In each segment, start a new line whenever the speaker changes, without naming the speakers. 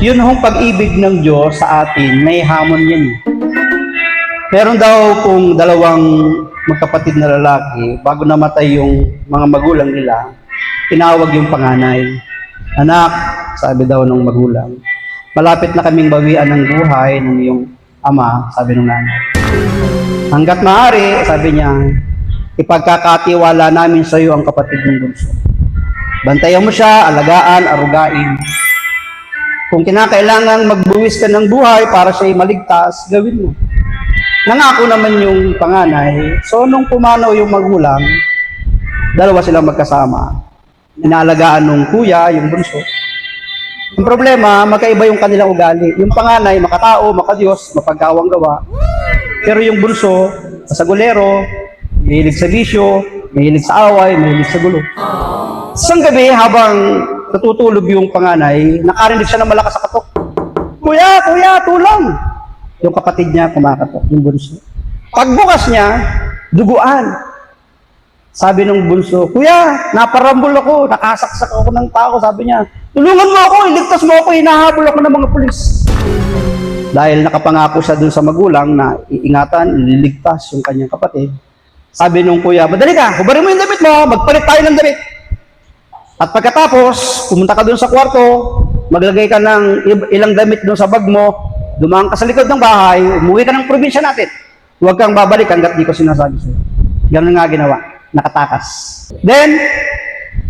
Yun hong pag-ibig ng Diyos sa atin, may hamon yan. Meron daw kung dalawang magkapatid na lalaki, bago namatay yung mga magulang nila, tinawag yung panganay. Anak, sabi daw ng magulang, malapit na kaming bawian ng buhay ng iyong ama, sabi ng nanay. Hanggat maaari, sabi niya, ipagkakatiwala namin sa iyo ang kapatid ng bunso. Bantayan mo siya, alagaan, arugain. Kung kinakailangan magbuwis ka ng buhay para siya'y maligtas, gawin mo. Nangako naman yung panganay, so nung pumanaw yung magulang, dalawa silang magkasama. Inaalagaan nung kuya, yung bunso. Ang problema, magkaiba yung kanilang ugali. Yung panganay, makatao, makadiyos, mapagkawang gawa. Pero yung bunso, sagulero, mahilig sa bisyo, mahilig sa away, mahilig sa gulo. Isang gabi, habang natutulog yung panganay, nakarinig siya ng malakas sa katok. Kuya, kuya, tulong! Yung kapatid niya kumakatok, yung bunso. Pagbukas niya, duguan. Sabi ng bunso, kuya, naparambol ako, nakasaksak ako ng tao. Sabi niya, tulungan mo ako, iligtas mo ako, hinahabol ako ng mga pulis. Dahil nakapangako siya dun sa magulang na iingatan, ililigtas yung kanyang kapatid. Sabi nung kuya, madali ka, hubarin mo yung damit mo, magpalit tayo ng damit. At pagkatapos, pumunta ka dun sa kwarto, maglagay ka ng ilang damit dun sa bag mo, dumaan ka sa likod ng bahay, umuwi ka ng probinsya natin. Huwag kang babalik hanggat di ko sinasabi sa'yo. Ganun nga ginawa, nakatakas. Then,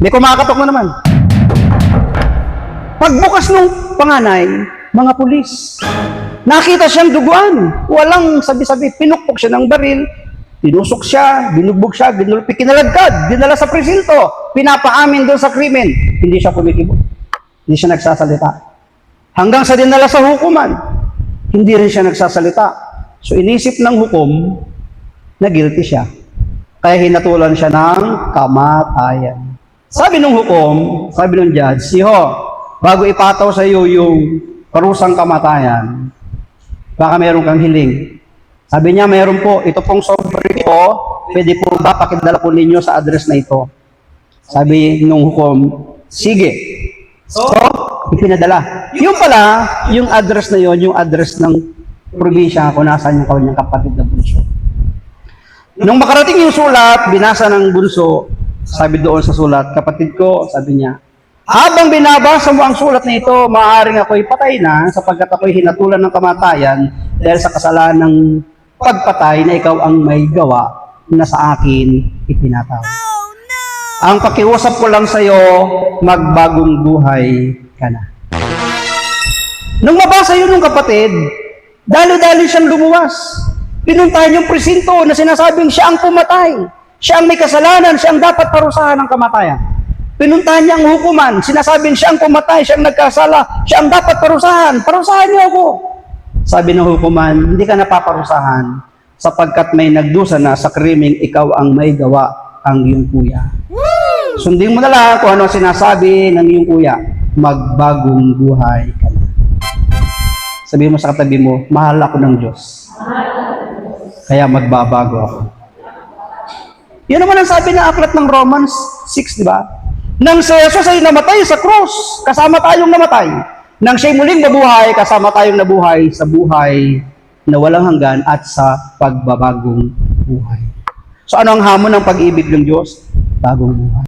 may kumakatok na naman. Pagbukas ng panganay, mga pulis, nakita siyang duguan. Walang sabi-sabi, pinukpok siya ng baril, tinusok siya, binugbog siya, ginulpi, kinalagkad, dinala sa presinto, pinapaamin doon sa krimen. Hindi siya kumikibo. Hindi siya nagsasalita. Hanggang sa dinala sa hukuman, hindi rin siya nagsasalita. So inisip ng hukom na guilty siya. Kaya hinatulan siya ng kamatayan. Sabi ng hukom, sabi ng judge, Siho, bago ipataw sa iyo yung parusang kamatayan, baka meron kang hiling. Sabi niya, mayroon po, ito pong sobre ko, pwede po ba pakidala po ninyo sa address na ito? Sabi nung hukom, sige. So, ipinadala. Yung pala, yung address na yon, yung address ng probinsya kung nasaan yung kanyang kapatid na bunso. Nung makarating yung sulat, binasa ng bunso, sabi doon sa sulat, kapatid ko, sabi niya, habang binabasa mo ang sulat na ito, maaaring ako'y patay na sapagkat ako'y hinatulan ng kamatayan dahil sa kasalanan ng pagpatay na ikaw ang may gawa na sa akin ipinataw. Oh, no! Ang pakiusap ko lang sa'yo, magbagong buhay ka na. Nung mabasa yun ng kapatid, dalo-dalo siyang lumuwas. Pinuntahan yung presinto na sinasabing siya ang pumatay. Siya ang may kasalanan, siya ang dapat parusahan ng kamatayan. Pinuntahan niya ang hukuman, sinasabing siya ang pumatay, siya ang nagkasala, siya ang dapat parusahan. Parusahan niyo ako. Sabi ng hukuman, hindi ka napaparusahan sapagkat may nagdusa na sa krimeng ikaw ang may gawa ang iyong kuya. Sundin mo na lang kung ano sinasabi ng iyong kuya, magbagong buhay ka na. Sabihin mo sa katabi mo, mahal ako ng Diyos. Kaya magbabago ako. Yun naman ang sabi ng aklat ng Romans 6, di ba? Nang si Jesus ay namatay sa krus, kasama tayong namatay. Nang siya'y muling mabuhay, kasama tayong nabuhay sa buhay na walang hanggan at sa pagbabagong buhay. So ano ang hamon ng pag-ibig ng Diyos? Bagong buhay.